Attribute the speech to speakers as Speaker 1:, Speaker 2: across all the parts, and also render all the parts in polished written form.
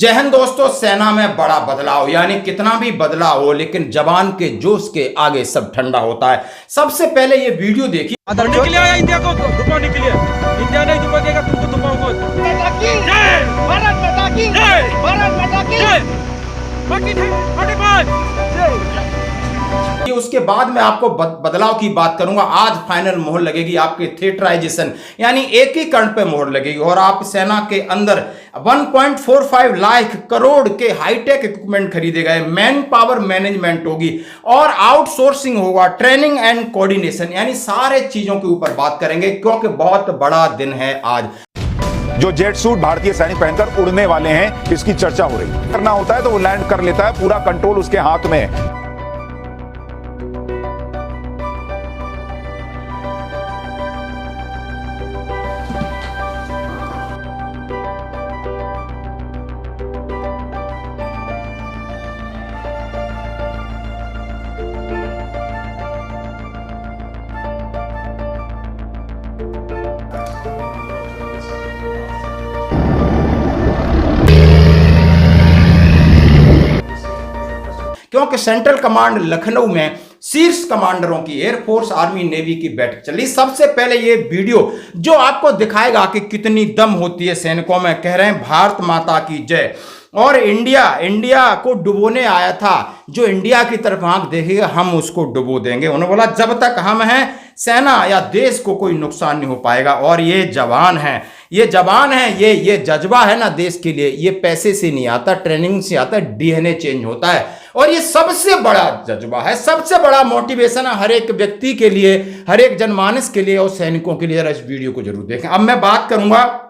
Speaker 1: जय हिंद दोस्तों। सेना में बड़ा बदलाव, यानी कितना भी बदलाव हो लेकिन जवान के जोश के आगे सब ठंडा होता है। सबसे पहले ये वीडियो देखिए।
Speaker 2: के लिए आया इंडिया को दुपाने के लिए। इंडिया नहीं दुपाएगा, तुमको दुपाऊंगा। भारत माता की जय, भारत माता की जय।
Speaker 1: उसके बाद मैं आपको बदलाव की बात करूंगा। आज फाइनल मोहर लगेगी आपके थिएटराइजेशन, यानी एकीकरण पे मोहर लगेगी और आप सेना के अंदर 1.45 लाख करोड़ के हाईटेक इक्विपमेंट खरीदे गए, मैन पावर मैनेजमेंट होगी और आउटसोर्सिंग होगा, ट्रेनिंग एंड कोऑर्डिनेशन, यानी सारे चीजों के ऊपर बात करेंगे क्योंकि बहुत बड़ा दिन है आज।
Speaker 3: जो जेट सूट भारतीय सैनिक पहनकर उड़ने वाले हैं, इसकी चर्चा हो रही है। करना होता है तो वो लैंड कर लेता है, पूरा कंट्रोल उसके हाथ में है।
Speaker 1: क्योंकि सेंट्रल कमांड लखनऊ में शीर्ष कमांडरों की एयरफोर्स आर्मी नेवी की बैठक चली। सबसे पहले ये वीडियो जो आपको दिखाएगा कि कितनी दम होती है सैनिकों में। कह रहे हैं भारत माता की जय। और इंडिया को डुबोने आया था, जो इंडिया की तरफ आंख देखेगा हम उसको डुबो देंगे। उन्होंने बोला जब तक हम हैं सेना या देश को कोई नुकसान नहीं हो पाएगा। और ये जवान है, ये जज्बा है ना देश के लिए, ये पैसे से नहीं आता, ट्रेनिंग से आता, डीएनए चेंज होता है। और ये सबसे बड़ा जज्बा है, सबसे बड़ा मोटिवेशन है हर एक व्यक्ति के लिए, हर एक जनमानस के लिए और सैनिकों के लिए। जरा इस वीडियो को जरूर देखें। अब मैं बात करूंगा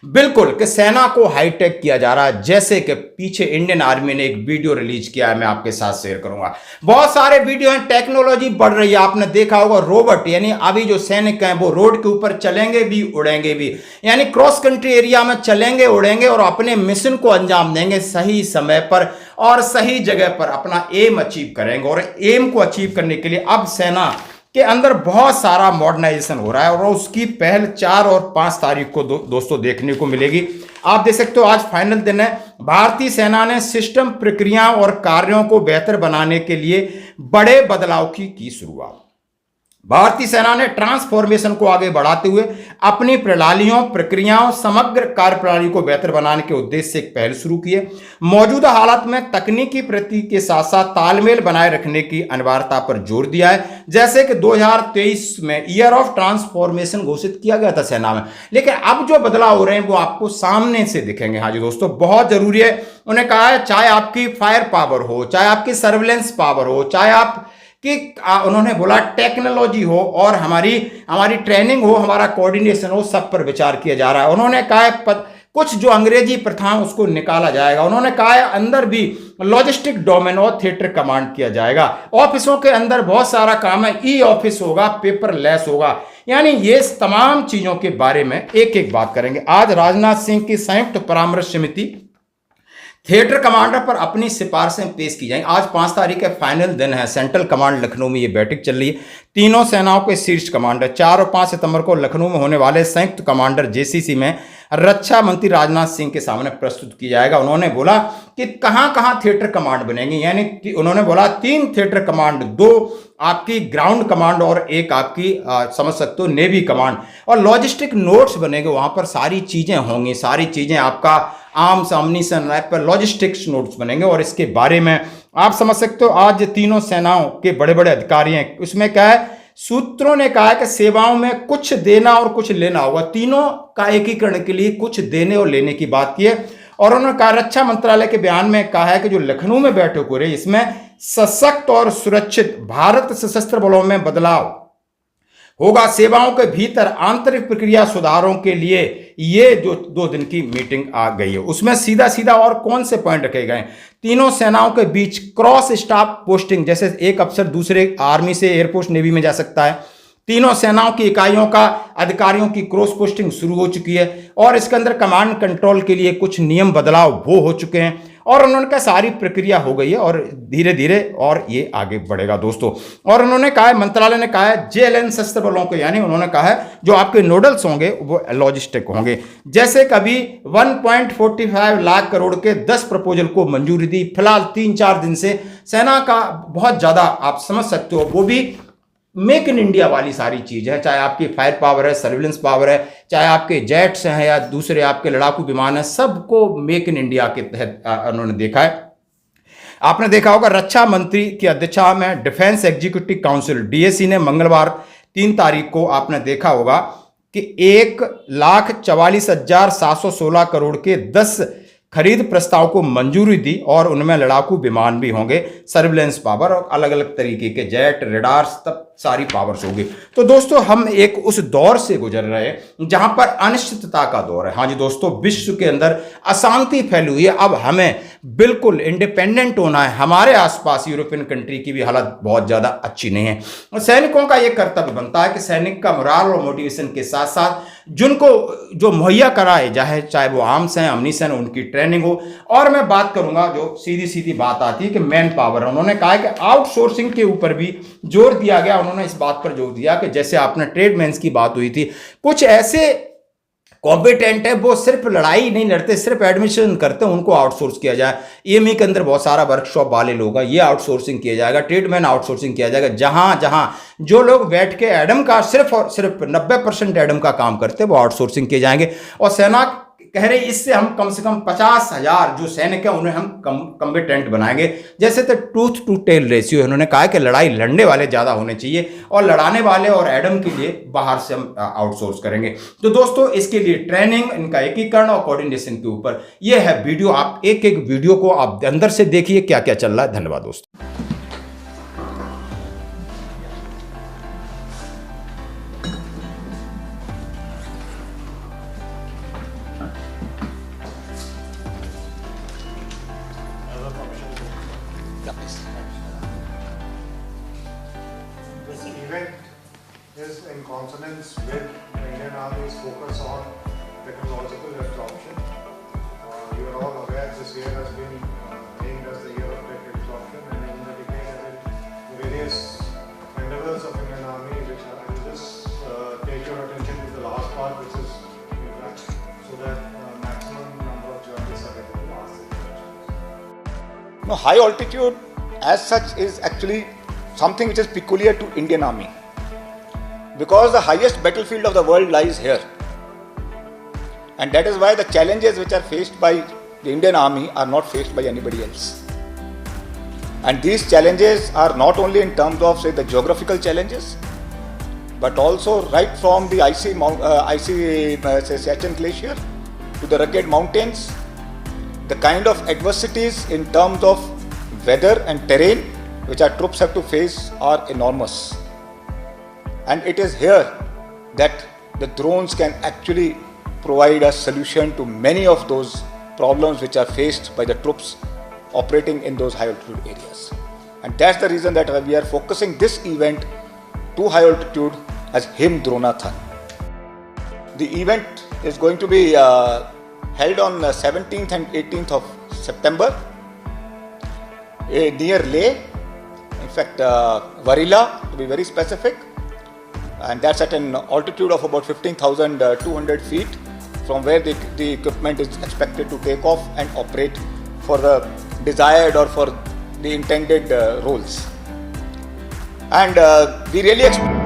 Speaker 1: बिल्कुल कि सेना को हाईटेक किया जा रहा है, जैसे कि पीछे इंडियन आर्मी ने एक वीडियो रिलीज किया है, मैं आपके साथ शेयर करूंगा। बहुत सारे वीडियो हैं, टेक्नोलॉजी बढ़ रही है। आपने देखा होगा रोबोट, यानी अभी जो सैनिक हैं वो रोड के ऊपर चलेंगे भी उड़ेंगे भी, यानी क्रॉस कंट्री एरिया में चलेंगे उड़ेंगे और अपने मिशन को अंजाम देंगे सही समय पर और सही जगह पर, अपना एम अचीव करेंगे। और एम को अचीव करने के लिए अब सेना के अंदर बहुत सारा मॉडर्नाइजेशन हो रहा है और उसकी पहल 4 और 5 तारीख को दोस्तों देखने को मिलेगी। आप देख सकते हो आज फाइनल दिन है। भारतीय सेना ने सिस्टम, प्रक्रियाओं और कार्यों को बेहतर बनाने के लिए बड़े बदलाव की शुरुआत। भारतीय सेना ने ट्रांसफॉर्मेशन को आगे बढ़ाते हुए अपनी प्रणालियों, प्रक्रियाओं, समग्र कार्यप्रणाली को बेहतर बनाने के उद्देश्य से एक पहल शुरू की है। मौजूदा हालात में तकनीकी प्रगति के साथ साथ तालमेल बनाए रखने की अनिवार्यता पर जोर दिया है। जैसे कि 2023 में ईयर ऑफ ट्रांसफॉर्मेशन घोषित किया गया था सेना में, लेकिन अब जो बदलाव हो रहे हैं वो आपको सामने से दिखेंगे। हाँ जी दोस्तों, बहुत जरूरी है। उन्हें कहा है चाहे आपकी फायर पावर हो, चाहे आपकी सर्विलेंस पावर हो, चाहे आप कि उन्होंने बोला टेक्नोलॉजी हो और हमारी ट्रेनिंग हो, हमारा कोऑर्डिनेशन हो, सब पर विचार किया जा रहा है। उन्होंने कहा है कुछ जो अंग्रेजी प्रथाएं उसको निकाला जाएगा। उन्होंने कहा है अंदर भी लॉजिस्टिक डोमेन और थिएटर कमांड किया जाएगा। ऑफिसों के अंदर बहुत सारा काम है, ई ऑफिस होगा, पेपरलेस होगा, यानी ये तमाम चीजों के बारे में एक एक बात करेंगे। आज राजनाथ सिंह की संयुक्त परामर्श समिति थिएटर कमांडर पर अपनी सिफारिशें पेश की जाएंगी। आज 5 तारीख का फाइनल दिन है। सेंट्रल कमांड लखनऊ में ये बैठक चल रही है। तीनों सेनाओं के शीर्ष कमांडर 4 और 5 सितंबर को लखनऊ में होने वाले संयुक्त कमांडर जेसीसी में रक्षा मंत्री राजनाथ सिंह के सामने प्रस्तुत किया जाएगा। उन्होंने बोला कि कहां थिएटर कमांड बनेंगे, यानी उन्होंने बोला 3 थिएटर कमांड, 2 आपकी ग्राउंड कमांड और एक आपकी समझ सकते हो नेवी कमांड, और लॉजिस्टिक नोट्स बनेंगे। वहां पर सारी चीजें होंगी, सारी चीजें आपका आर्म्स, अम्युनिशन, पर लॉजिस्टिक्स नोट्स बनेंगे। और इसके बारे में आप समझ सकते हो आज तीनों सेनाओं के बड़े बड़े अधिकारी हैं। उसमें क्या है, सूत्रों ने कहा है कि सेवाओं में कुछ देना और कुछ लेना होगा। तीनों का एकीकरण के लिए कुछ देने और लेने की बात की है। और उन्होंने कहा, रक्षा मंत्रालय के बयान में कहा है कि जो लखनऊ में बैठक हो रही, इसमें सशक्त और सुरक्षित भारत सशस्त्र बलों में बदलाव होगा। सेवाओं के भीतर आंतरिक प्रक्रिया सुधारों के लिए ये जो 2 दिन की मीटिंग आ गई है, उसमें सीधा और कौन से पॉइंट रखे गए। तीनों सेनाओं के बीच क्रॉस स्टाफ पोस्टिंग, जैसे एक अफसर दूसरे आर्मी से एयरफोर्स नेवी में जा सकता है। तीनों सेनाओं की इकाइयों का अधिकारियों की क्रॉस पोस्टिंग शुरू हो चुकी है और इसके अंदर कमांड कंट्रोल के लिए कुछ नियम बदलाव वो हो चुके हैं। और उन्होंने कहा सारी प्रक्रिया हो गई है और धीरे धीरे और ये आगे बढ़ेगा दोस्तों। और उन्होंने कहा है, मंत्रालय ने कहा है JLN शस्त्र बलों को, यानी उन्होंने कहा है जो आपके नोडल्स होंगे वो लॉजिस्टिक होंगे। जैसे कभी 1.45 लाख करोड़ के 10 प्रपोजल को मंजूरी दी। फिलहाल 3-4 दिन से सेना का बहुत ज़्यादा आप समझ सकते हो, वो भी मेक इन इंडिया वाली सारी चीज़ है, चाहे आपकी फायर पावर है, सर्विलेंस पावर है, चाहे आपके जेट्स हैं या दूसरे आपके लड़ाकू विमान हैं, सबको मेक इन इंडिया के तहत उन्होंने देखा है। आपने देखा होगा रक्षा मंत्री की अध्यक्षता में डिफेंस एग्जीक्यूटिव काउंसिल DAC ने मंगलवार 3 तारीख को आपने देखा होगा कि 1,44,716 करोड़ के 10 खरीद प्रस्ताव को मंजूरी दी और उनमें लड़ाकू विमान भी होंगे, सर्विलेंस पावर और अलग अलग तरीके के जेट, रेडार्स, तब सारी पावर्स होगी। तो दोस्तों हम एक उस दौर से गुजर रहे हैं जहां पर अनिश्चितता का दौर है। हाँ जी दोस्तों, विश्व के अंदर अशांति फैली हुई है। अब हमें बिल्कुल इंडिपेंडेंट होना है। हमारे आसपास यूरोपियन कंट्री की भी हालत बहुत ज़्यादा अच्छी नहीं है। और सैनिकों का यह कर्तव्य बनता है कि सैनिक का मोराल और मोटिवेशन के साथ साथ जिनको जो मुहैया कराए जाए, चाहे वो आर्म्स हैं, अम्यूनिशन, उनकी ट्रेनिंग हो। और मैं बात करूंगा जो सीधी सीधी बात आती है कि मैन पावर। उन्होंने कहा कि आउटसोर्सिंग के ऊपर भी जोर दिया गया। उन्होंने इस बात पर जोर दिया कि जैसे आपने ट्रेडमैन्स की बात हुई थी, कुछ ऐसे कॉम्पिटेंट है वो सिर्फ लड़ाई नहीं लड़ते, सिर्फ एडमिशन करते हैं, उनको आउटसोर्स किया जाए। EME के अंदर बहुत सारा वर्कशॉप वाले लोग हैं, ये आउटसोर्सिंग किया जाएगा। ट्रेडमैन आउटसोर्सिंग किया जाएगा। जहां जहां जो लोग बैठ के एडम का सिर्फ और सिर्फ 90% एडम का काम करते हैं वो आउटसोर्सिंग किए जाएंगे। और सेना कह रहे इससे हम कम से कम 50,000 जो सैनिक है उन्हें हम कॉम्पिटेंट बनाएंगे। जैसे तो टूथ टू टेल रेशियो है। उन्होंने कहा कि लड़ाई लड़ने वाले ज़्यादा होने चाहिए और लड़ाने वाले और एडम के लिए बाहर से हम आउटसोर्स करेंगे। तो दोस्तों इसके लिए ट्रेनिंग, इनका एकीकरण और कोऑर्डिनेशन के ऊपर ये है वीडियो। आप एक एक वीडियो को आप अंदर से देखिए क्या क्या चल रहा है। धन्यवाद दोस्तों।
Speaker 4: This event is in consonance with the Indian Army's focus on technological absorption. You are all aware this year has been named as the year of tech absorption, and in the decade ahead, various endeavors of Indian Army, which I will just take your attention to the last part, which is impact, so that maximum number of journalists are able to ask their questions.
Speaker 5: No, high altitude as such is actually something which is peculiar to Indian Army, because the highest battlefield of the world lies here, and that is why the challenges which are faced by the Indian Army are not faced by anybody else. And these challenges are not only in terms of say the geographical challenges, but also right from the icy Siachen glacier to the rugged mountains. The kind of adversities in terms of weather and terrain which our troops have to face are enormous, and it is here that the drones can actually provide a solution to many of those problems which are faced by the troops operating in those high altitude areas. And that's the reason that we are focusing this event to high altitude as HIM Dronathon. The event is going to be held on 17th and 18th of September near Leh. In fact, Varila to be very specific, and that's at an altitude of about 15,200 feet, from where the equipment is expected to take off and operate for the desired or for the intended roles. And we really expect